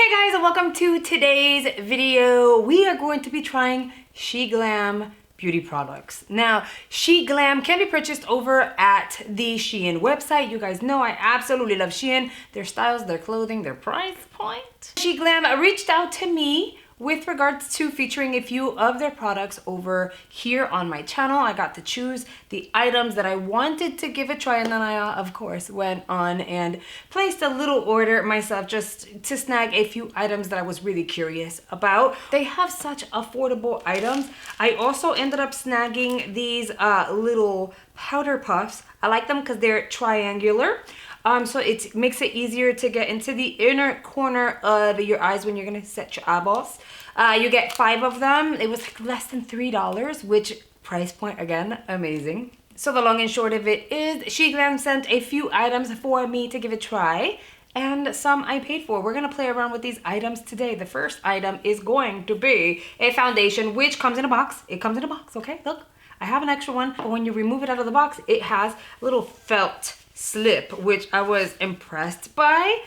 Hey guys, and welcome to today's video. We are going to be trying Sheglam beauty products. Now, Sheglam can be purchased over at the Shein website. You guys know I absolutely love Shein. Their styles, their clothing, their price point. Sheglam reached out to me with regards to featuring a few of their products over here on my channel. I got to choose the items that I wanted to give a try, and then I of course went on and placed a little order myself just to snag a few items that I was really curious about. They have such affordable items. I also ended up snagging these little powder puffs. I like them because they're triangular. So it makes it easier to get into the inner corner of your eyes when you're gonna set your eyeballs. You get 5 of them. It was like less than $3, which price point, again, amazing. So the long and short of it is Sheglam sent a few items for me to give a try, and some I paid for. We're gonna play around with these items today. The first item is going to be a foundation, which comes in a box. It comes in a box, okay? Look, I have an extra one, but when you remove it out of the box, it has a little felt slip, which I was impressed by.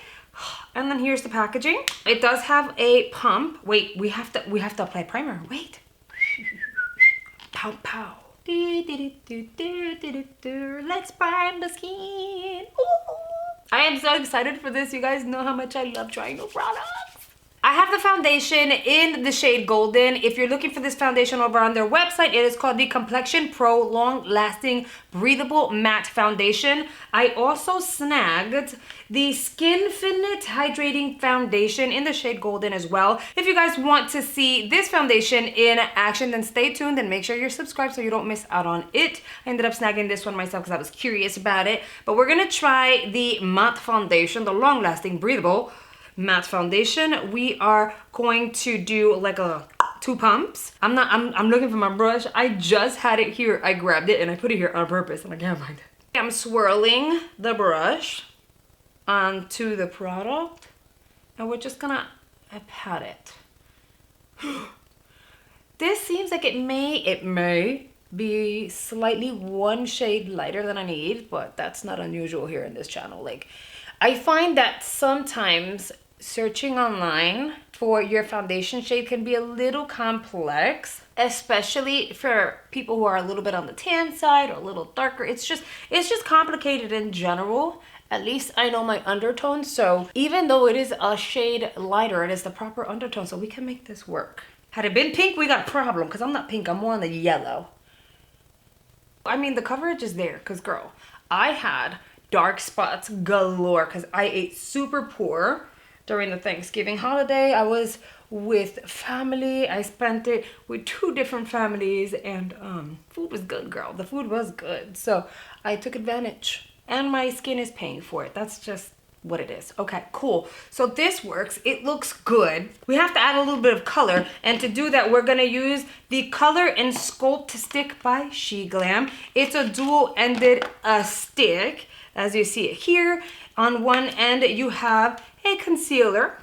And then here's the packaging. It does have a pump. Wait, we have to apply primer. Wait. Pow pow. Let's prime the skin. Ooh. I am so excited for this. You guys know how much I love trying new products. I have the foundation in the shade Golden. If you're looking for this foundation over on their website, it is called the Complexion Pro Long Lasting Breathable Matte Foundation. I also snagged the Skinfinite Hydrating Foundation in the shade Golden as well. If you guys want to see this foundation in action, then stay tuned and make sure you're subscribed so you don't miss out on it. I ended up snagging this one myself because I was curious about it. But we're gonna try the matte foundation, the long lasting breathable matte foundation. We are going to do like 2 pumps. I'm looking for my brush. I just had it here. I grabbed it and I put it here on purpose and I can't find it. I'm swirling the brush onto the product and we're just gonna pat it. This seems like it may be slightly 1 shade lighter than I need, but that's not unusual here in this channel. Like, I find that sometimes searching online for your foundation shade can be a little complex, especially for people who are a little bit on the tan side or a little darker. It's just complicated in general. At least I know my undertones, so even though it is a shade lighter, it is the proper undertone, so we can make this work. Had it been pink, we got a problem, because I'm not pink, I'm more on the yellow. I mean, the coverage is there, because girl, I had dark spots galore because I ate super poor during the Thanksgiving holiday. I was with family. I spent it with 2 different families, and food was good, girl. The food was good, so I took advantage, and my skin is paying for it. That's just what it is. Okay, cool. So this works. It looks good. We have to add a little bit of color, and to do that, we're gonna use the Color and Sculpt Stick by Sheglam. It's a dual-ended stick. As you see it here, on one end you have a concealer,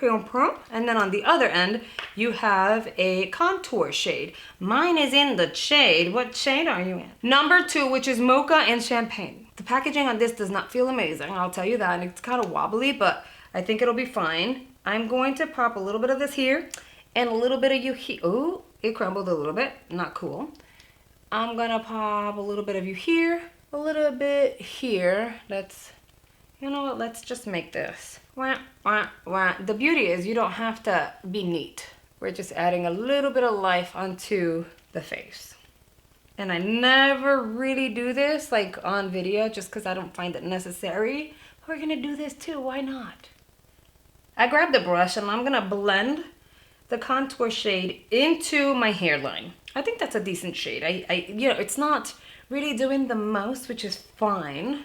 and then on the other end you have a contour shade. Mine is in the shade. What shade are you in? Number 2, which is Mocha and Champagne. The packaging on this does not feel amazing, I'll tell you that. And it's kind of wobbly, but I think it'll be fine. I'm going to pop a little bit of this here and a little bit of you here. Ooh, it crumbled a little bit. Not cool. I'm gonna pop a little bit of you here, a little bit here. You know what, let's just make this. Wah, wah, wah. The beauty is you don't have to be neat. We're just adding a little bit of life onto the face. And I never really do this like on video just because I don't find it necessary. We're gonna do this too, why not? I grabbed the brush and I'm gonna blend the contour shade into my hairline. I think that's a decent shade. You know, it's not really doing the most, which is fine,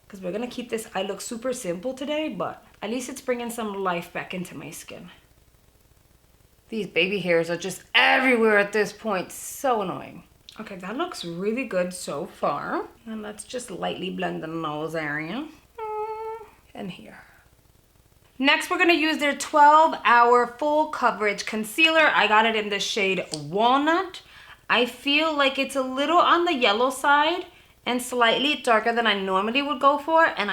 because we're gonna keep this eye look super simple today, but at least it's bringing some life back into my skin. These baby hairs are just everywhere at this point. So annoying. Okay, that looks really good so far. And let's just lightly blend the nose area. And here. Next, we're gonna use their 12-hour full coverage concealer. I got it in the shade Walnut. I feel like it's a little on the yellow side and slightly darker than I normally would go for, and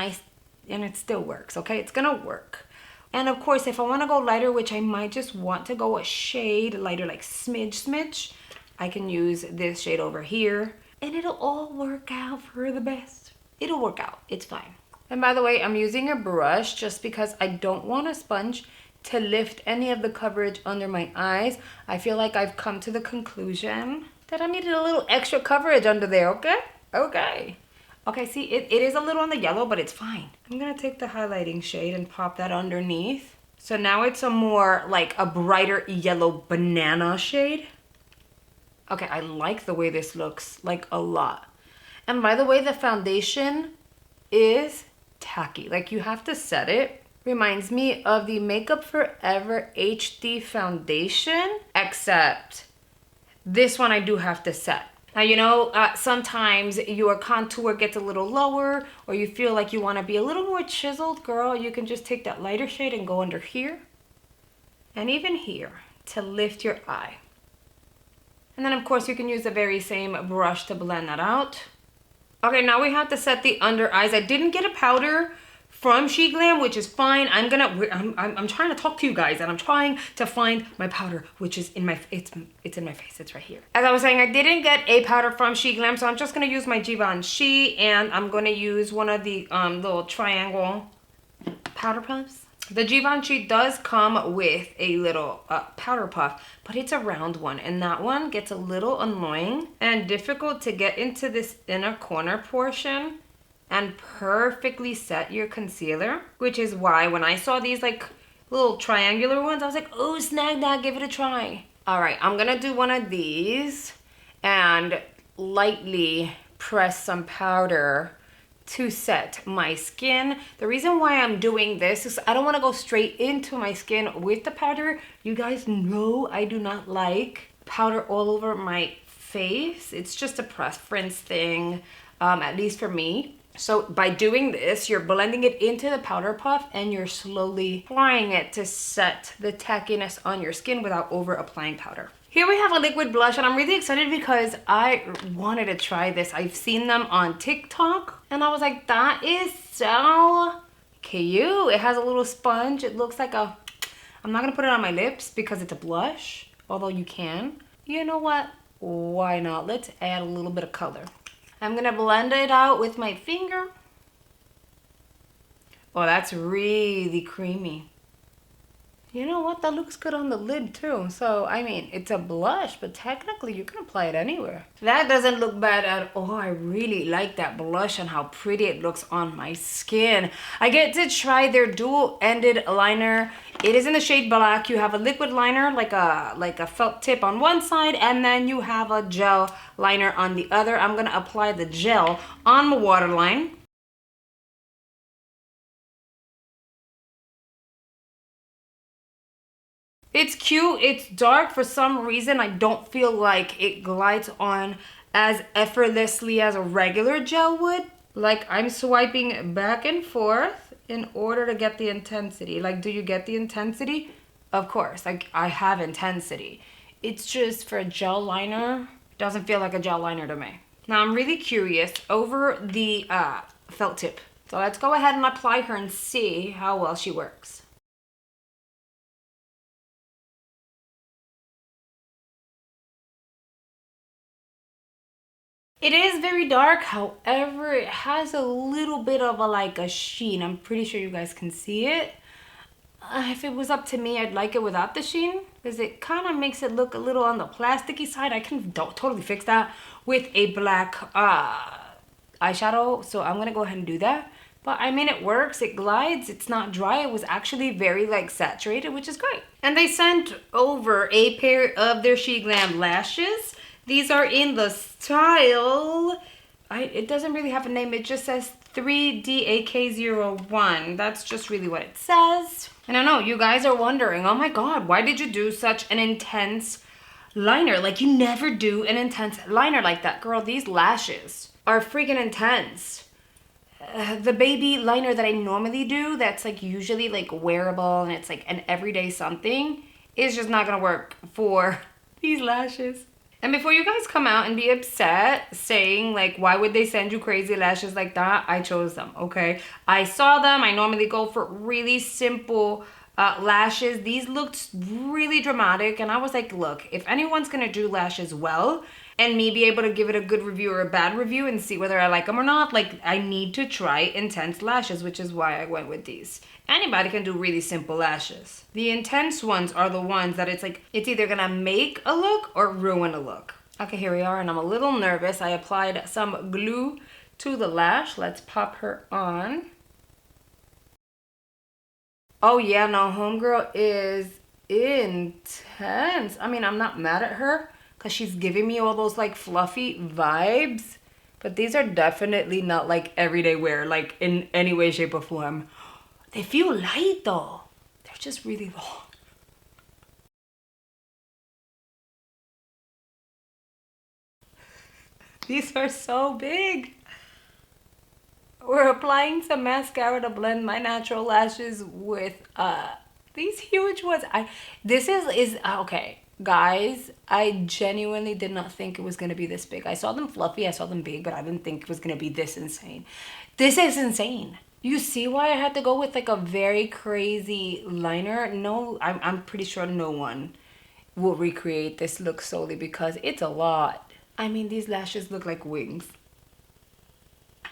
it still works, okay? It's gonna work. And of course, if I want to go lighter, which I might just want to go a shade lighter, like smidge, I can use this shade over here. And it'll all work out for the best. It'll work out. It's fine. And by the way, I'm using a brush just because I don't want a sponge to lift any of the coverage under my eyes. I feel like I've come to the conclusion that I needed a little extra coverage under there, okay? Okay, see, it is a little on the yellow, but it's fine. I'm gonna take the highlighting shade and pop that underneath. So now it's a more, like a brighter yellow banana shade. Okay, I like the way this looks, like a lot. And by the way, the foundation is tacky. Like you have to set it. Reminds me of the Makeup Forever HD foundation, except this one I do have to set. Now, you know, sometimes your contour gets a little lower or you feel like you want to be a little more chiseled, girl. You can just take that lighter shade and go under here and even here to lift your eye. And then, of course, you can use the very same brush to blend that out. Okay, now we have to set the under eyes. I didn't get a powder from Sheglam, which is fine. I'm trying to talk to you guys and I'm trying to find my powder, which is in my, it's in my face, it's right here. As I was saying, I didn't get a powder from Sheglam, so I'm just gonna use my Givenchy and I'm gonna use one of the little triangle powder puffs. The Givenchy does come with a little powder puff, but it's a round one, and that one gets a little annoying and difficult to get into this inner corner portion and perfectly set your concealer, which is why when I saw these like little triangular ones, I was like, oh, snag that, give it a try. All right, I'm gonna do one of these and lightly press some powder to set my skin. The reason why I'm doing this is I don't want to go straight into my skin with the powder. You guys know I do not like powder all over my face. It's just a preference thing, at least for me. So by doing this, you're blending it into the powder puff and you're slowly applying it to set the tackiness on your skin without over applying powder. Here we have a liquid blush and I'm really excited because I wanted to try this. I've seen them on TikTok and I was like, that is so cute. It has a little sponge. It looks like a, I'm not gonna put it on my lips because it's a blush, although you can. You know what? Why not? Let's add a little bit of color. I'm gonna blend it out with my finger. Oh, that's really creamy. You know what? That looks good on the lid too. So, I mean, it's a blush, but technically you can apply it anywhere. That doesn't look bad at all. I really like that blush and how pretty it looks on my skin. I get to try their dual-ended liner. It is in the shade black. You have a liquid liner, like a felt tip on one side, and then you have a gel liner on the other. I'm gonna apply the gel on my waterline. It's cute, it's dark. For some reason, I don't feel like it glides on as effortlessly as a regular gel would. Like I'm swiping back and forth in order to get the intensity. Like, do you get the intensity? Of course, like I have intensity. It's just for a gel liner, it doesn't feel like a gel liner to me. Now I'm really curious over the felt tip. So let's go ahead and apply her and see how well she works. It is very dark, however, it has a little bit of a sheen. I'm pretty sure you guys can see it. If it was up to me, I'd like it without the sheen because it kind of makes it look a little on the plasticky side. I can totally fix that with a black eyeshadow, so I'm gonna go ahead and do that. But I mean, it works, it glides, it's not dry. It was actually very saturated, which is great. And they sent over a pair of their Sheglam lashes. These are in the style, it doesn't really have a name, it just says 3DAK01. That's just really what it says. And I know you guys are wondering, oh my God, why did you do such an intense liner? Like you never do an intense liner like that. Girl, these lashes are freaking intense. The baby liner that I normally do, that's usually wearable and it's an everyday something, is just not gonna work for these lashes. And before you guys come out and be upset saying why would they send you crazy lashes like that, I chose them, okay? I saw them. I normally go for really simple Lashes, these looked really dramatic, and I was like, look, if anyone's gonna do lashes well and me be able to give it a good review or a bad review and see whether I like them or not, like, I need to try intense lashes, which is why I went with these. Anybody can do really simple lashes. The intense ones are the ones that it's like, it's either gonna make a look or ruin a look. Okay, here we are, and I'm a little nervous. I applied some glue to the lash. Let's pop her on. Oh yeah, no, homegirl is intense. I mean, I'm not mad at her because she's giving me all those like fluffy vibes, but these are definitely not like everyday wear, like in any way, shape, or form. They feel light though. They're just really long. These are so big. We're applying some mascara to blend my natural lashes with these huge ones. This is okay, guys. I genuinely did not think it was gonna be this big. I saw them fluffy, I saw them big, but I didn't think it was gonna be this insane. This is insane. You see why I had to go with like a very crazy liner? No, I'm pretty sure no one will recreate this look solely because it's a lot. I mean, these lashes look like wings.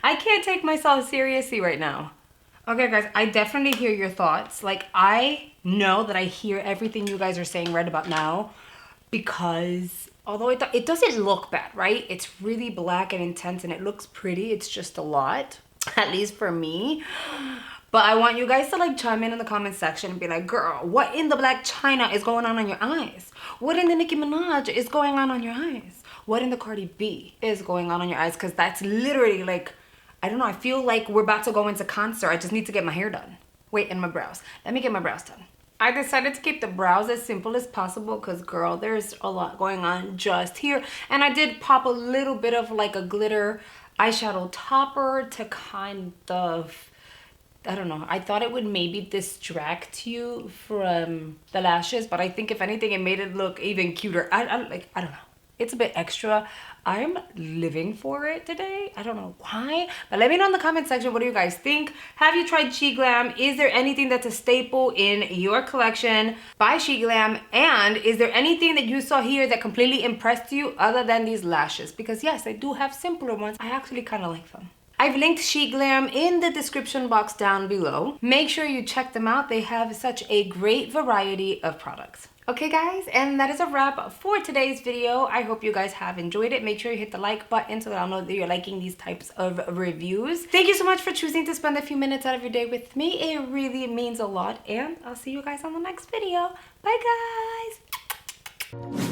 I can't take myself seriously right now. Okay, guys, I definitely hear your thoughts. Like, I know that I hear everything you guys are saying right about now because although it doesn't look bad, right? It's really black and intense and it looks pretty. It's just a lot, at least for me. But I want you guys to like chime in the comment section and be like, girl, what in the Black China is going on your eyes? What in the Nicki Minaj is going on your eyes? What in the Cardi B is going on your eyes? Because that's literally like, I don't know, I feel like we're about to go into concert. I just need to get my hair done. Wait, and my brows. Let me get my brows done. I decided to keep the brows as simple as possible because, girl, there's a lot going on just here. And I did pop a little bit of like a glitter eyeshadow topper to kind of, I don't know, I thought it would maybe distract you from the lashes, but I think if anything, it made it look even cuter. I don't know. It's a bit extra. I'm living for it today. I don't know why, but let me know in the comment section, what do you guys think? Have you tried Sheglam? Is there anything that's a staple in your collection by Sheglam? And is there anything that you saw here that completely impressed you other than these lashes? Because yes, I do have simpler ones. I actually kind of like them. I've linked Sheglam in the description box down below. Make sure you check them out. They have such a great variety of products. Okay guys, and that is a wrap for today's video. I hope you guys have enjoyed it. Make sure you hit the like button so that I'll know that you're liking these types of reviews. Thank you so much for choosing to spend a few minutes out of your day with me. It really means a lot, and I'll see you guys on the next video. Bye guys.